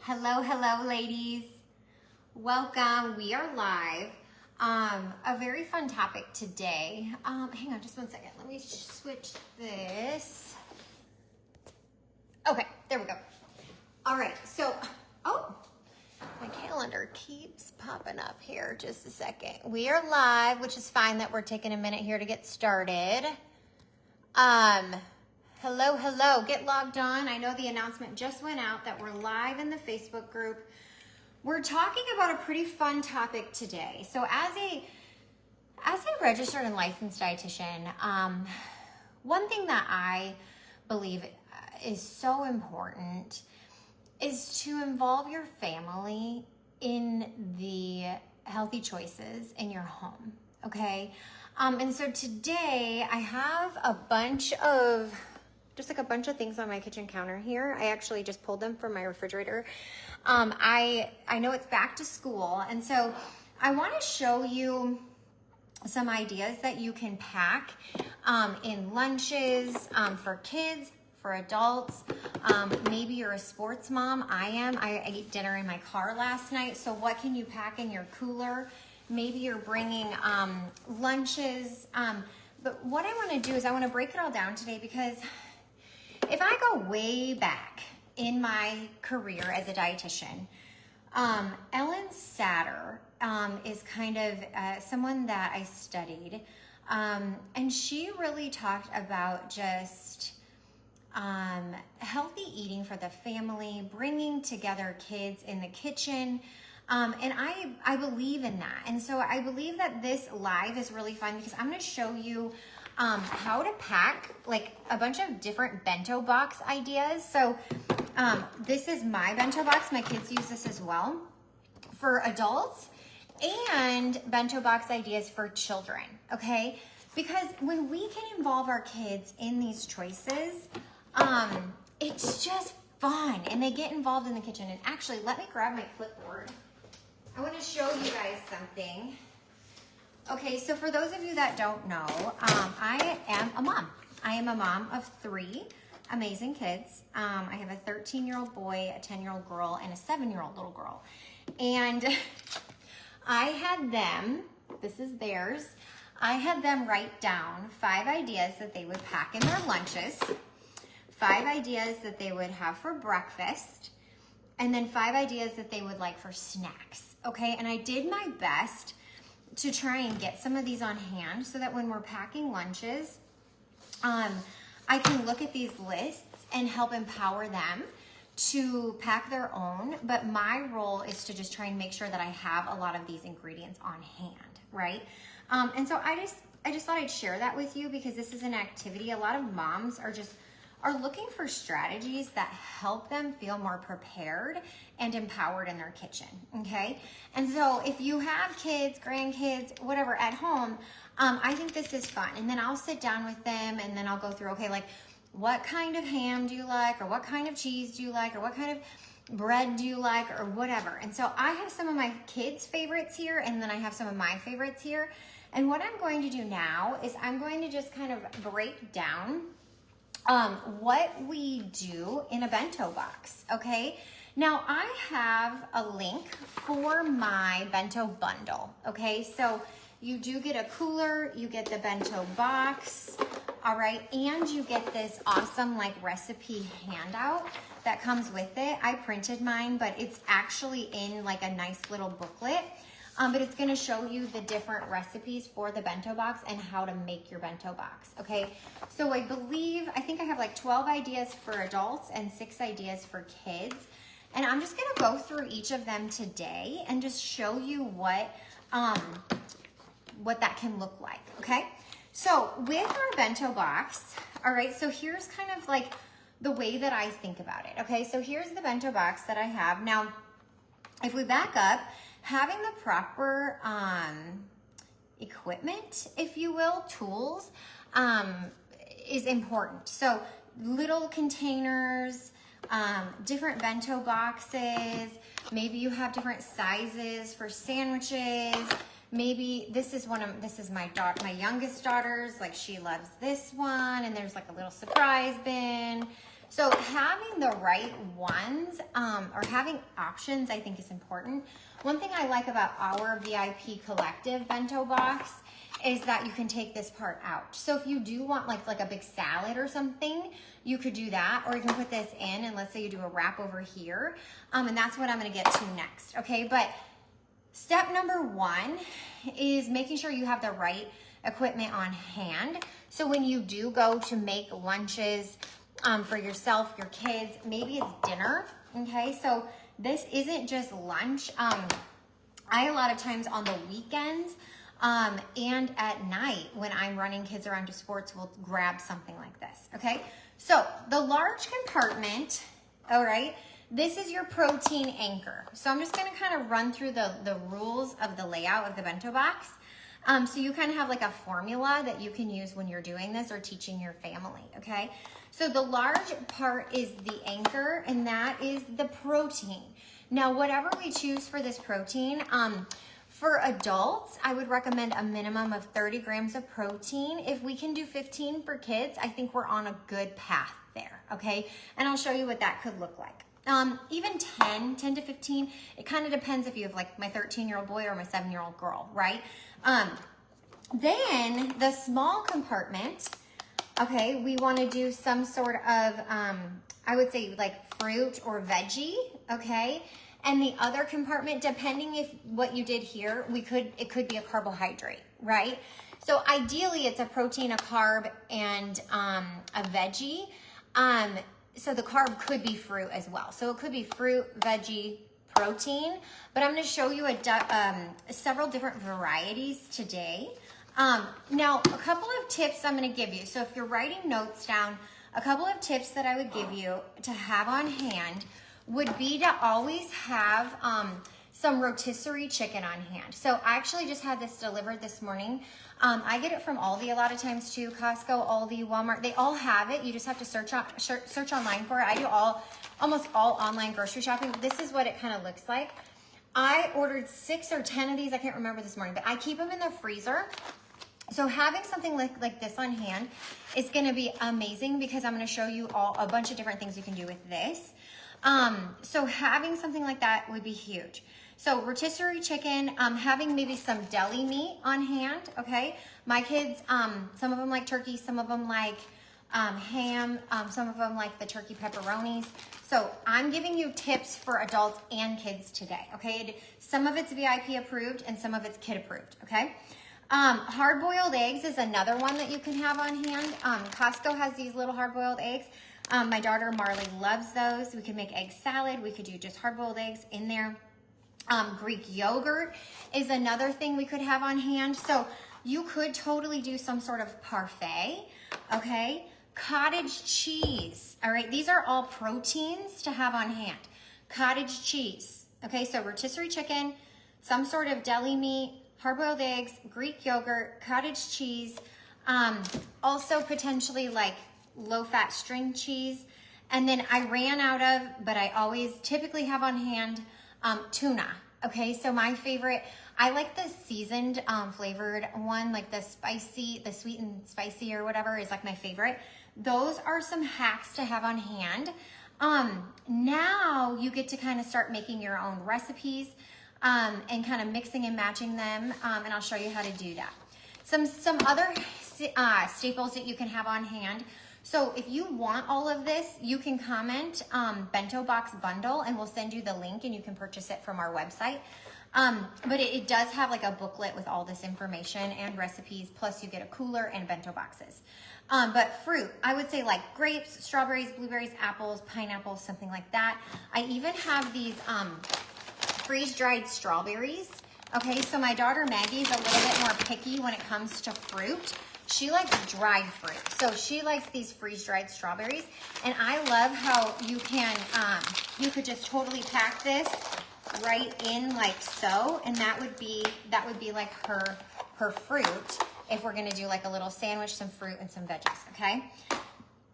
Hello, hello, ladies. Welcome. We are live. A very fun topic today. Hang on just one second. Let me switch this. Okay, there we go. All right, so, my calendar keeps popping up here. Just a second. We are live, which is fine that we're taking a minute here to get started. Hello, hello. Get logged on. I know the announcement just went out that we're live in the Facebook group. We're talking about a pretty fun topic today. So as a registered and licensed dietitian, one thing that I believe is so important is to involve your family in the healthy choices in your home, okay? And so today I have a bunch of things on my kitchen counter here. I actually just pulled them from my refrigerator. I know it's back to school, and so I want to show you some ideas that you can pack in lunches for kids, for adults. Maybe you're a sports mom. I am. I ate dinner in my car last night. So what can you pack in your cooler? Maybe you're bringing lunches. But what I want to do is I want to break it all down today, because if I go way back in my career as a dietitian, Ellen Satter is kind of someone that I studied, and she really talked about just healthy eating for the family, bringing together kids in the kitchen, and I believe in that. And so I believe that this live is really fun because I'm going to show you how to pack like a bunch of different bento box ideas. So this is my bento box. My kids use this as well for adults, and bento box ideas for children, okay? Because when we can involve our kids in these choices, it's just fun, and they get involved in the kitchen. And actually, let me grab my clipboard. I want to show you guys something. Okay, so for those of you that don't know, I am a mom. I am a mom of 3 amazing kids. I have a 13-year-old boy, a 10-year-old girl, and a 7-year-old little girl. And I had them, this is theirs, I had them write down 5 ideas that they would pack in their lunches, 5 ideas that they would have for breakfast, and then 5 ideas that they would like for snacks, okay? And I did my best to try and get some of these on hand so that when we're packing lunches, I can look at these lists and help empower them to pack their own. But my role is to just try and make sure that I have a lot of these ingredients on hand, right? And so I just thought I'd share that with you, because this is an activity. A lot of moms are looking for strategies that help them feel more prepared and empowered in their kitchen, okay? And so if you have kids, grandkids, whatever at home, I think this is fun. And then I'll sit down with them, and then I'll go through, okay, like what kind of ham do you like, or what kind of cheese do you like, or what kind of bread do you like, or whatever. And so I have some of my kids' favorites here, and then I have some of my favorites here. And what I'm going to do now is I'm going to just kind of break down what we do in a bento box, okay? Now I have a link for my bento bundle, okay? So you do get a cooler, you get the bento box, all right? And you get this awesome like recipe handout that comes with it. I printed mine, but it's actually in like a nice little booklet. But it's gonna show you the different recipes for the bento box and how to make your bento box, okay? So I think I have like 12 ideas for adults and 6 ideas for kids. And I'm just gonna go through each of them today and just show you what that can look like, okay? So with our bento box, all right, so here's kind of like the way that I think about it, okay? So here's the bento box that I have. Now, if we back up, having the proper equipment, if you will, tools, is important. So little containers, different bento boxes, maybe you have different sizes for sandwiches. Maybe this is my youngest daughter's, like she loves this one, and there's like a little surprise bin. So having the right ones or having options, I think is important. One thing I like about our VIP Collective bento box is that you can take this part out. So if you do want like a big salad or something, you could do that, or you can put this in, and let's say you do a wrap over here, and that's what I'm gonna get to next, okay? But step number one is making sure you have the right equipment on hand. So when you do go to make lunches for yourself, your kids, maybe it's dinner, okay? So this isn't just lunch. I a lot of times on the weekends and at night when I'm running kids around to sports, will grab something like this, okay? So the large compartment, all right, this is your protein anchor. So I'm just gonna kind of run through the rules of the layout of the bento box. So you kind of have like a formula that you can use when you're doing this or teaching your family, okay? So the large part is the anchor, and that is the protein. Now, whatever we choose for this protein, for adults, I would recommend a minimum of 30 grams of protein. If we can do 15 for kids, I think we're on a good path there, okay? And I'll show you what that could look like. Even 10 to 15, it kind of depends if you have like my 13-year-old boy or my 7-year-old girl, right? Then the small compartment, okay, we want to do some sort of, I would say like fruit or veggie, okay? And the other compartment, depending if what you did here, it could be a carbohydrate, right? So ideally it's a protein, a carb, and a veggie. So the carb could be fruit as well. So it could be fruit, veggie, protein, but I'm gonna show you several different varieties today. Now, a couple of tips I'm gonna give you. So if you're writing notes down, a couple of tips that I would give you to have on hand would be to always have some rotisserie chicken on hand. So I actually just had this delivered this morning. I get it from Aldi a lot of times too, Costco, Aldi, Walmart. They all have it. You just have to search online for it. I do almost all online grocery shopping. This is what it kind of looks like. I ordered 6 or 10 of these. I can't remember this morning, but I keep them in the freezer. So having something like this on hand is going to be amazing because I'm going to show you a bunch of different things you can do with this. So having something like that would be huge. So rotisserie chicken, having maybe some deli meat on hand, okay? My kids, some of them like turkey, some of them like ham, some of them like the turkey pepperonis. So I'm giving you tips for adults and kids today, okay? Some of it's VIP approved and some of it's kid approved, okay? Hard-boiled eggs is another one that you can have on hand. Costco has these little hard-boiled eggs. My daughter Marley loves those. We could make egg salad. We could do just hard-boiled eggs in there. Greek yogurt is another thing we could have on hand. So you could totally do some sort of parfait, okay? Cottage cheese, all right? These are all proteins to have on hand. Cottage cheese, okay? So rotisserie chicken, some sort of deli meat, hard-boiled eggs, Greek yogurt, cottage cheese, also potentially like low-fat string cheese. And then I ran out of, but I always typically have on hand, tuna. Okay, so my favorite, I like the seasoned flavored one, like the sweet and spicy or whatever is like my favorite. Those are some hacks to have on hand. Now you get to kind of start making your own recipes and kind of mixing and matching them, and I'll show you how to do that. Some other staples that you can have on hand. So if you want all of this, you can comment Bento Box Bundle and we'll send you the link and you can purchase it from our website. But it does have like a booklet with all this information and recipes, plus you get a cooler and bento boxes. But fruit, I would say like grapes, strawberries, blueberries, apples, pineapples, something like that. I even have these freeze-dried strawberries. Okay, so my daughter Maggie's a little bit more picky when it comes to fruit. She likes dried fruit, so she likes these freeze-dried strawberries. And I love how you can, you could just totally pack this right in like so, and that would be like her fruit. If we're gonna do like a little sandwich, some fruit and some veggies, okay?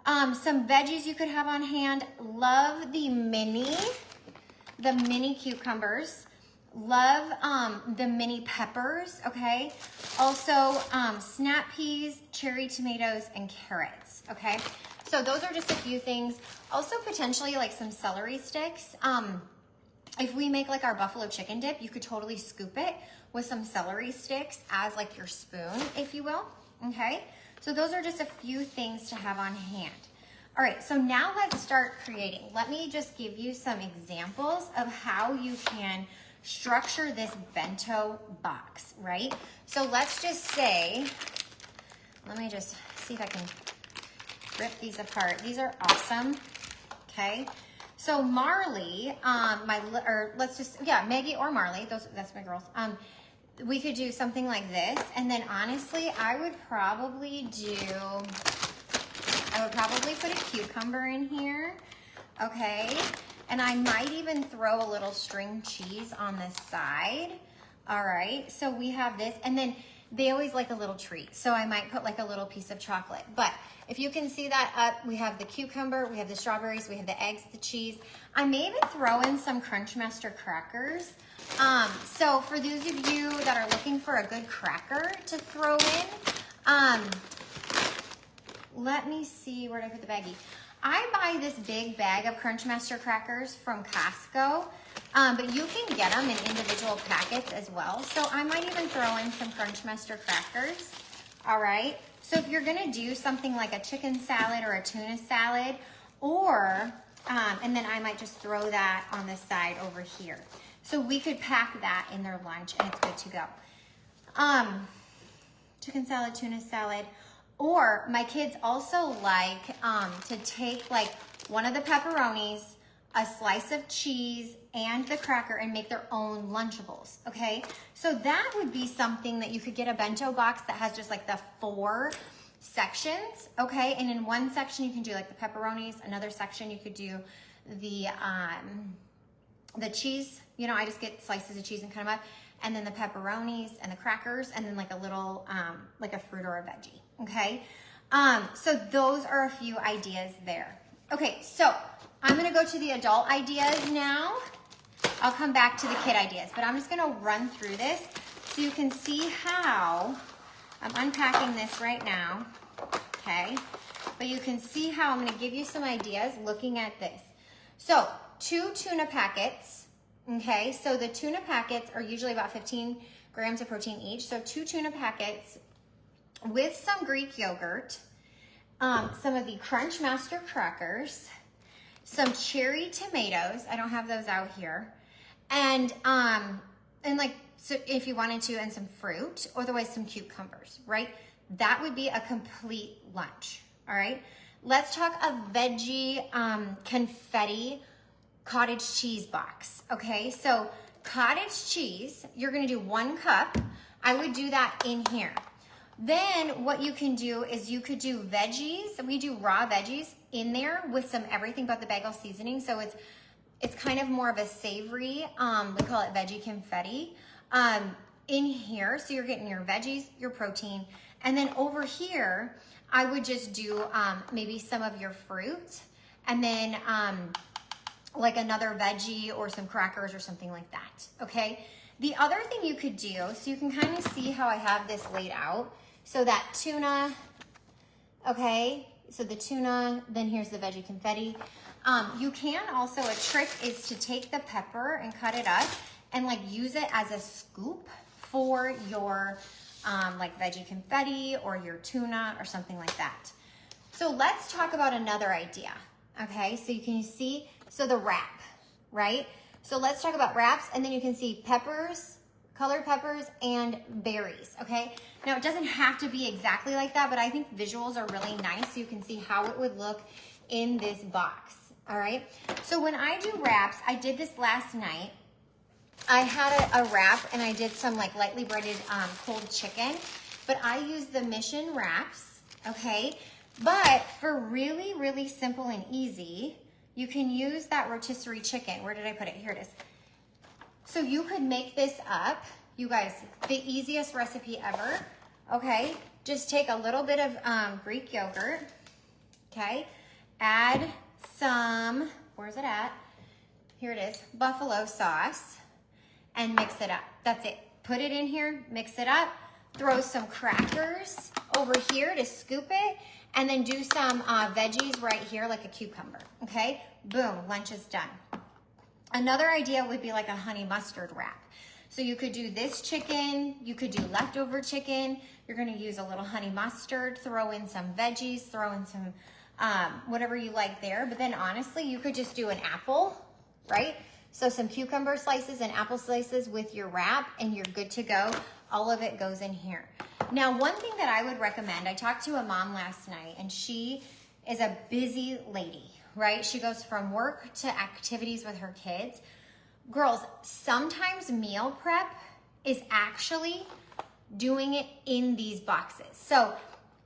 Some veggies you could have on hand. Love the mini cucumbers. Love the mini peppers, okay? Also, snap peas, cherry tomatoes, and carrots, okay? So those are just a few things. Also potentially like some celery sticks. If we make like our buffalo chicken dip, you could totally scoop it with some celery sticks as like your spoon, if you will, okay? So those are just a few things to have on hand. All right, so now let's start creating. Let me just give you some examples of how you can structure this bento box, right? So let's just say, let me just see if I can rip these apart. These are awesome, okay? So Marley, Maggie or Marley, that's my girls. We could do something like this, and then honestly, I would probably put a cucumber in here, okay? And I might even throw a little string cheese on this side. All right, so we have this, and then they always like a little treat, so I might put like a little piece of chocolate. But if you can see that up, we have the cucumber, we have the strawberries, we have the eggs, the cheese. I may even throw in some Crunchmaster crackers. So for those of you that are looking for a good cracker to throw in, let me see, where did I put the baggie? I buy this big bag of Crunchmaster crackers from Costco, but you can get them in individual packets as well. So I might even throw in some Crunchmaster crackers, all right? So if you're gonna do something like a chicken salad or a tuna salad, or, and then I might just throw that on the side over here. So we could pack that in their lunch and it's good to go. Chicken salad, tuna salad, or my kids also like to take like one of the pepperonis, a slice of cheese, and the cracker and make their own Lunchables, okay? So that would be something that you could get a bento box that has just like the 4 sections, okay? And in one section you can do like the pepperonis, another section you could do the cheese, you know, I just get slices of cheese and cut them up, and then the pepperonis and the crackers, and then like a little, like a fruit or a veggie, okay? So those are a few ideas there. Okay, so I'm gonna go to the adult ideas now. I'll come back to the kid ideas, but I'm just gonna run through this so you can see how, I'm unpacking this right now, okay? But you can see how I'm gonna give you some ideas looking at this. So 2 tuna packets, okay? So the tuna packets are usually about 15 grams of protein each. So 2 tuna packets with some Greek yogurt, some of the Crunchmaster crackers, some cherry tomatoes, I don't have those out here, and like, so if you wanted to, and some fruit, or otherwise some cucumbers, right? That would be a complete lunch, all right? Let's talk a veggie confetti cottage cheese box, okay? So cottage cheese, you're gonna do 1 cup. I would do that in here. Then what you can do is you could do veggies. We do raw veggies in there with some everything but the bagel seasoning. So it's kind of more of a savory, we call it veggie confetti, in here. So you're getting your veggies, your protein. And then over here, I would just do maybe some of your fruit, and then like another veggie or some crackers or something like that, okay? The other thing you could do, so you can kind of see how I have this laid out. So that tuna, okay? So the tuna, then here's the veggie confetti. You can also, a trick is to take the pepper and cut it up and like use it as a scoop for your like veggie confetti or your tuna or something like that. So let's talk about another idea, okay? So you can see, so the wrap, right? So let's talk about wraps, and then you can see peppers, colored peppers, and berries, okay? Now it doesn't have to be exactly like that, but I think visuals are really nice so you can see how it would look in this box, all right? So when I do wraps, I did this last night. I had a wrap and I did some like lightly breaded cold chicken, but I used the Mission wraps, okay? But for really, really simple and easy, you can use that rotisserie chicken. Where did I put it? Here it is. So you could make this up. You guys, the easiest recipe ever, okay? Just take a little bit of Greek yogurt, okay? Add some, where's it at? Here it is, buffalo sauce, and mix it up. That's it. Put it in here, mix it up, throw some crackers over here to scoop it, and then do some veggies right here, like a cucumber, okay? Boom, lunch is done. Another idea would be like a honey mustard wrap. So you could do this chicken, you could do leftover chicken, you're gonna use a little honey mustard, throw in some veggies, throw in some whatever you like there, but then honestly, you could just do an apple, right? So some cucumber slices and apple slices with your wrap, and you're good to go. All of it goes in here. Now, one thing that I would recommend, I talked to a mom last night, and she is a busy lady, right? She goes from work to activities with her kids. Girls, sometimes meal prep is actually doing it in these boxes. So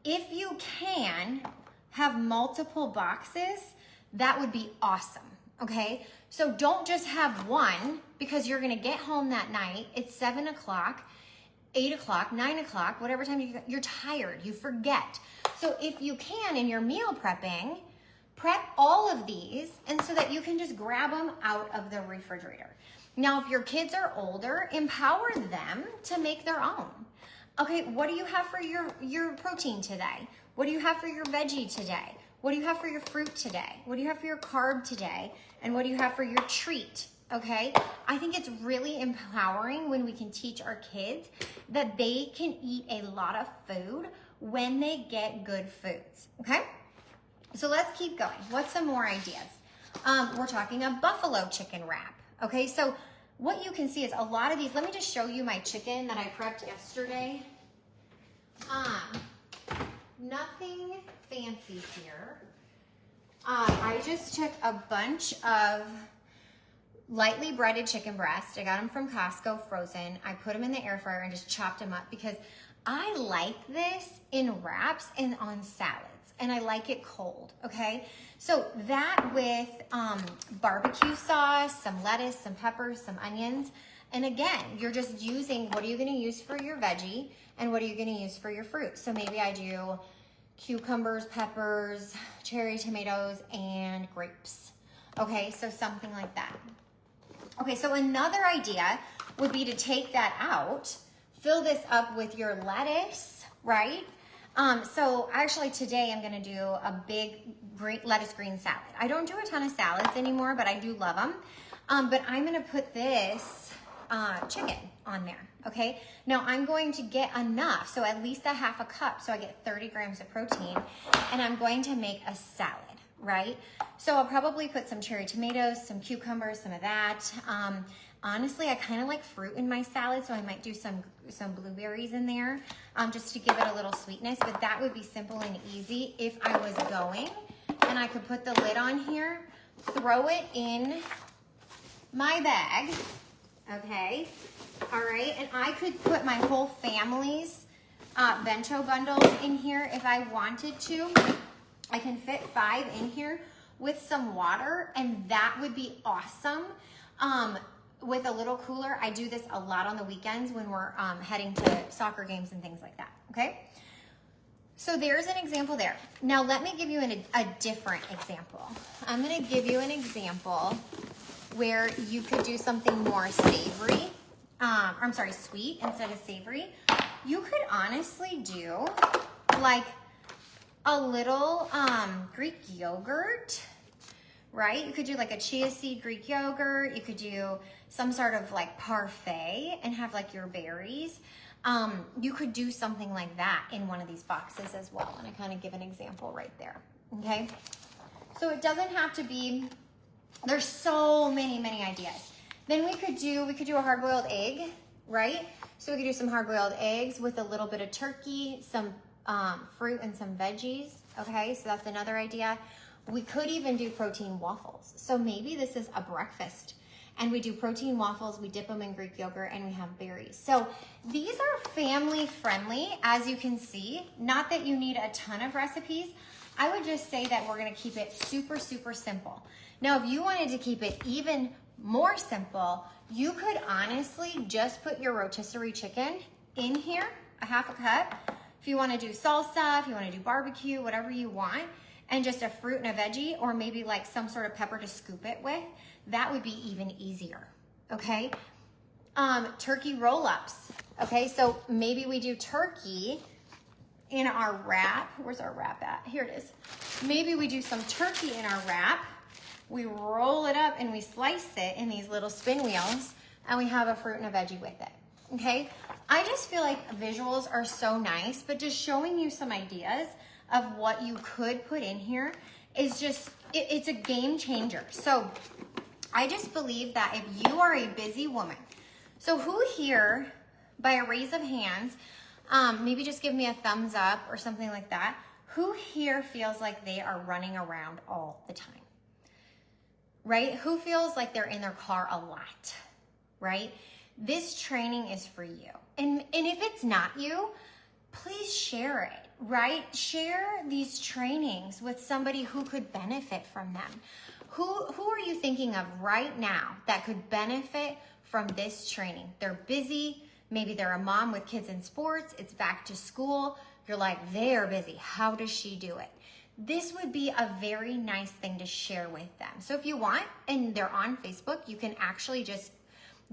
if you can have multiple boxes, that would be awesome, okay? So don't just have one, because you're gonna get home that night, it's 7 o'clock, 8 o'clock, 9 o'clock, whatever time you're tired, you forget. So if you can, in your meal prepping, prep all of these, and so that you can just grab them out of the refrigerator. Now, if your kids are older, empower them to make their own. Okay, what do you have for your protein today? What do you have for your veggie today? What do you have for your fruit today? What do you have for your carb today? And what do you have for your treat? Okay, I think it's really empowering when we can teach our kids that they can eat a lot of food when they get good foods, okay? So let's keep going. What's some more ideas? We're talking a buffalo chicken wrap, okay? So what you can see is a lot of these, let me just show you my chicken that I prepped yesterday. Nothing fancy here. I just took a bunch of lightly breaded chicken breast. I got them from Costco frozen. I put them in the air fryer and just chopped them up because I like this in wraps and on salads, and I like it cold, okay? So that with barbecue sauce, some lettuce, some peppers, some onions, and again, you're just using, what are you gonna use for your veggie and what are you gonna use for your fruit? So maybe I do cucumbers, peppers, cherry tomatoes, and grapes. Okay, so something like that. Okay, so another idea would be to take that out, fill this up with your lettuce, right? So actually today I'm gonna do a big lettuce green salad. I don't do a ton of salads anymore, but I do love them. But I'm gonna put this chicken on there, okay? Now I'm going to get enough, so at least a half a cup, so I get 30 grams of protein, and I'm going to make a salad, right? So I'll probably put some cherry tomatoes, some cucumbers, some of that. Honestly, I kind of like fruit in my salad, so I might do some blueberries in there just to give it a little sweetness, but that would be simple and easy if I was going. And I could put the lid on here, throw it in my bag, okay? All right, and I could put my whole family's bento bundles in here if I wanted to. I can fit 5 in here with some water, and that would be awesome. With a little cooler, I do this a lot on the weekends when we're heading to soccer games and things like that, okay? So there's an example there. Now let me give you a different example. I'm gonna give you an example where you could do something more savory, I'm sorry, sweet instead of savory. You could honestly do like a little Greek yogurt, right? You could do like a chia seed Greek yogurt. You could do some sort of like parfait and have like your berries. You could do something like that in one of these boxes as well. And I kind of give an example right there, okay? So it doesn't have to be, there's so many ideas. Then we could do a hard-boiled egg, right? So we could do some hard-boiled eggs with a little bit of turkey, some fruit and some veggies, okay? So that's another idea. We could even do protein waffles. So maybe this is a breakfast and we do protein waffles, we dip them in Greek yogurt, and we have berries. So these are family friendly, as you can see. Not that you need a ton of recipes. I would just say that we're gonna keep it super, super simple. Now, if you wanted to keep it even more simple, you could honestly just put your rotisserie chicken in here, a half a cup. If you wanna do salsa, if you wanna do barbecue, whatever you want, and just a fruit and a veggie, or maybe like some sort of pepper to scoop it with, that would be even easier, okay? turkey roll-ups. Okay, so maybe we do turkey in our wrap. Where's our wrap at? Here it is. Maybe we do some turkey in our wrap. We roll it up and we slice it in these little spin wheels, and we have a fruit and a veggie with it. Okay, I just feel like visuals are so nice, but just showing you some ideas of what you could put in here is just, it's a game changer. So I just believe that if you are a busy woman, so who here, by a raise of hands, maybe just give me a thumbs up or something like that, who here feels like they are running around all the time? Right? Who feels like they're in their car a lot? Right? This training is for you. And if it's not you, please share it, right? Share these trainings with somebody who could benefit from them. Who are you thinking of right now that could benefit from this training? They're busy. Maybe they're a mom with kids in sports. It's back to school. You're like, they're busy. How does she do it? This would be a very nice thing to share with them. So if you want, and they're on Facebook, you can actually just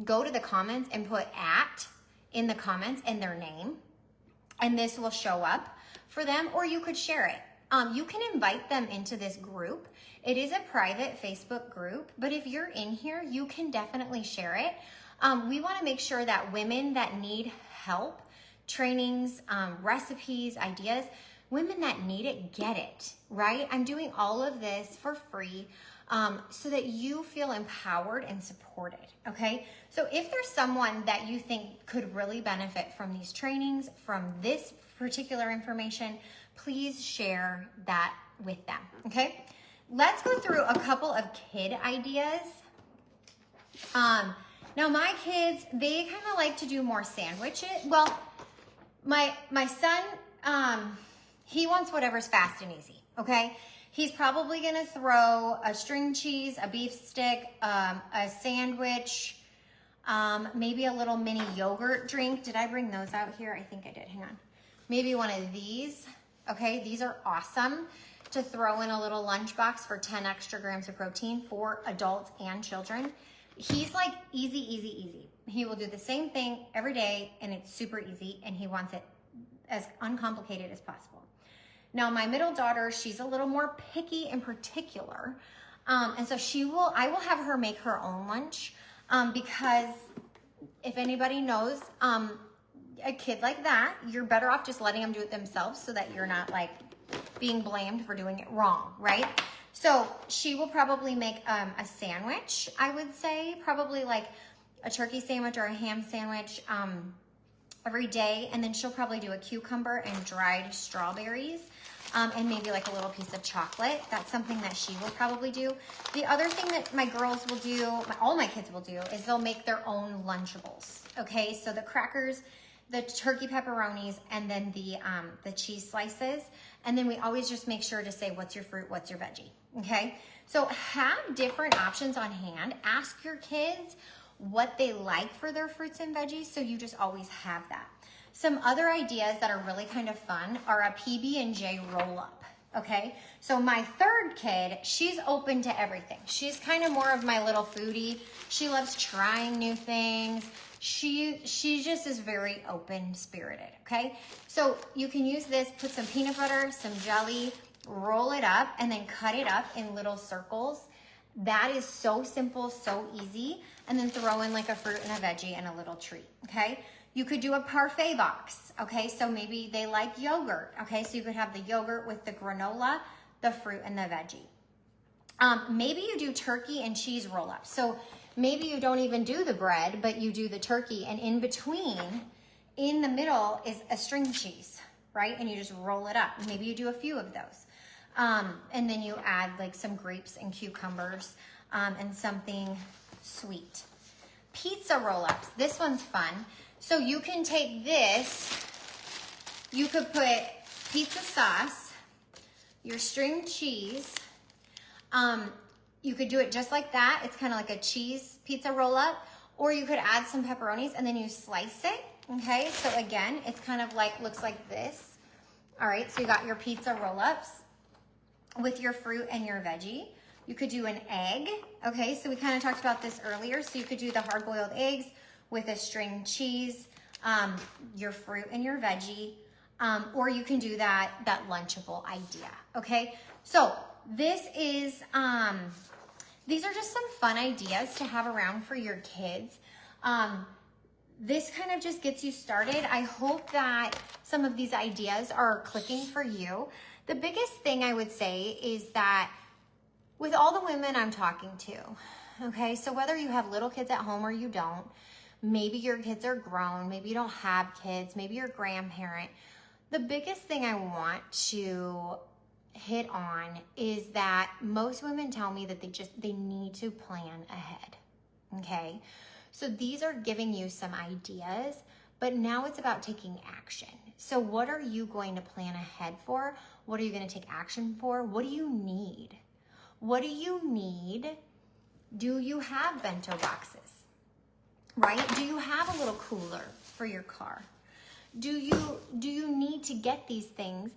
go to the comments and put @ in the comments and their name, and this will show up for them, or you could share it. You can invite them into this group. It is a private Facebook group, but if you're in here, you can definitely share it. We want to make sure that women that need help, trainings, recipes, ideas, women that need it, get it, right? I'm doing all of this for free so that you feel empowered and supported, okay? So if there's someone that you think could really benefit from these trainings, from this particular information, please share that with them, okay? Let's go through a couple of kid ideas. Now my kids, they kind of like to do more sandwiches. Well, my son, he wants whatever's fast and easy, okay? He's probably gonna throw a string cheese, a beef stick, a sandwich, maybe a little mini yogurt drink. Did I bring those out here? I think I did, hang on. Maybe one of these, okay? These are awesome to throw in a little lunchbox for 10 extra grams of protein for adults and children. He's like easy, easy, easy. He will do the same thing every day, and it's super easy, and he wants it as uncomplicated as possible. Now, my middle daughter, she's a little more picky in particular, and so I will have her make her own lunch, because if anybody knows a kid like that, you're better off just letting them do it themselves so that you're not like being blamed for doing it wrong, right? So she will probably make a sandwich, I would say, probably like a turkey sandwich or a ham sandwich every day, and then she'll probably do a cucumber and dried strawberries, and maybe like a little piece of chocolate. That's something that she will probably do. The other thing that my girls will do, all my kids will do, is they'll make their own Lunchables, okay? So the crackers, the turkey pepperonis, and then the cheese slices, and then we always just make sure to say, what's your fruit, what's your veggie, okay? So have different options on hand. Ask your kids what they like for their fruits and veggies, so you just always have that. Some other ideas that are really kind of fun are a PB&J roll-up, okay? So my third kid, she's open to everything. She's kind of more of my little foodie. She loves trying new things. She just is very open-spirited, okay? So you can use this, put some peanut butter, some jelly, roll it up, and then cut it up in little circles. That is so simple, so easy. And then throw in like a fruit and a veggie and a little treat, okay? You could do a parfait box, okay? So maybe they like yogurt, okay? So you could have the yogurt with the granola, the fruit, and the veggie. Maybe you do turkey and cheese roll-ups. So maybe you don't even do the bread, but you do the turkey, and in between, in the middle is a string cheese, right? And you just roll it up. Maybe you do a few of those. And then you add like some grapes and cucumbers, and something sweet. Pizza roll-ups. This one's fun. So you can take this, you could put pizza sauce, your string cheese. You could do it just like that. It's kind of like a cheese pizza roll-up, or you could add some pepperonis and then you slice it, okay? So again, it's kind of like, looks like this. All right, so you got your pizza roll-ups with your fruit and your veggie. You could do an egg, okay? So we kind of talked about this earlier. So you could do the hard-boiled eggs with a string cheese, your fruit and your veggie, or you can do that Lunchable idea, okay? So this is, these are just some fun ideas to have around for your kids. This kind of just gets you started. I hope that some of these ideas are clicking for you. The biggest thing I would say is that with all the women I'm talking to, okay, so whether you have little kids at home or you don't, maybe your kids are grown, maybe you don't have kids, maybe you're a grandparent, the biggest thing I want to hit on is that most women tell me that they need to plan ahead, okay? So these are giving you some ideas, but now it's about taking action. So what are you going to plan ahead for? What are you going to take action for? What do you need? What do you need? Do you have bento boxes, right? Do you have a little cooler for your car? Do you need to get these things?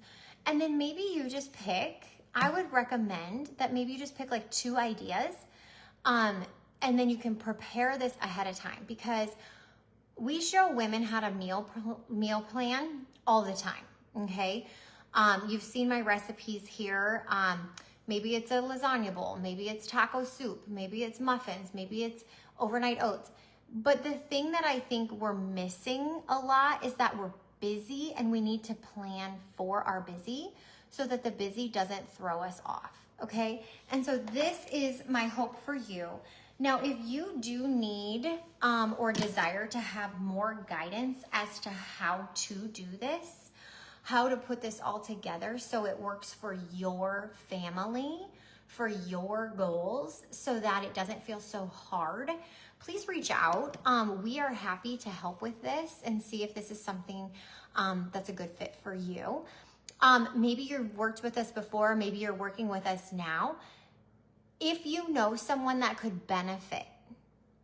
And then maybe you just pick, I would recommend that maybe you just pick like 2 ideas, and then you can prepare this ahead of time, because we show women how to meal plan all the time, okay? You've seen my recipes here. Maybe it's a lasagna bowl, maybe it's taco soup, maybe it's muffins, maybe it's overnight oats. But the thing that I think we're missing a lot is that we're busy, and we need to plan for our busy so that the busy doesn't throw us off, okay? And so this is my hope for you. Now, if you do need or desire to have more guidance as to how to do this, how to put this all together so it works for your family, for your goals, so that it doesn't feel so hard, please reach out. We are happy to help with this and see if this is something that's a good fit for you. Maybe you've worked with us before, maybe you're working with us now. If you know someone that could benefit,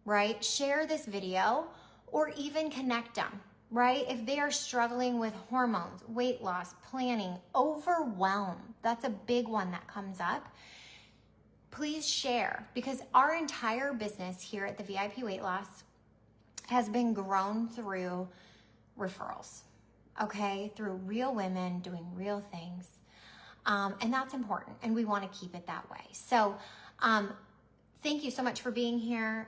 right, share this video or even connect them, right? If they are struggling with hormones, weight loss, planning, overwhelm, that's a big one that comes up. Please share, because our entire business here at the VIP Weight Loss has been grown through referrals, okay? Through real women doing real things. And that's important, and we want to keep it that way. So thank you so much for being here.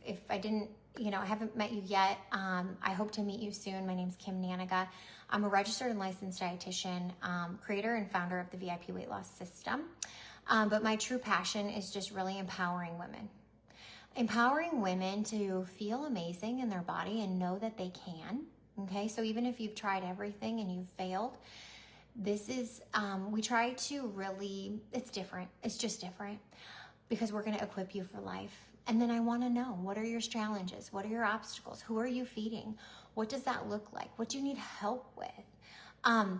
If I didn't, I haven't met you yet, I hope to meet you soon. My name's Kim Nanninga. I'm a registered and licensed dietitian, creator and founder of the VIP Weight Loss System. But my true passion is just really empowering women. Empowering women to feel amazing in their body and know that they can, okay? So even if you've tried everything and you've failed, this is, we try to really, it's different. It's just different, because we're going to equip you for life. And then I want to know, what are your challenges? What are your obstacles? Who are you feeding? What does that look like? What do you need help with?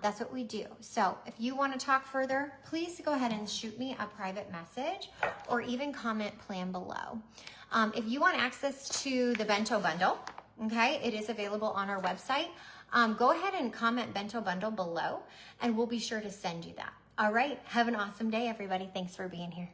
That's what we do. So if you want to talk further, please go ahead and shoot me a private message or even comment plan below. If you want access to the Bento Bundle, okay, it is available on our website. Go ahead and comment Bento Bundle below, and we'll be sure to send you that. All right. Have an awesome day, everybody. Thanks for being here.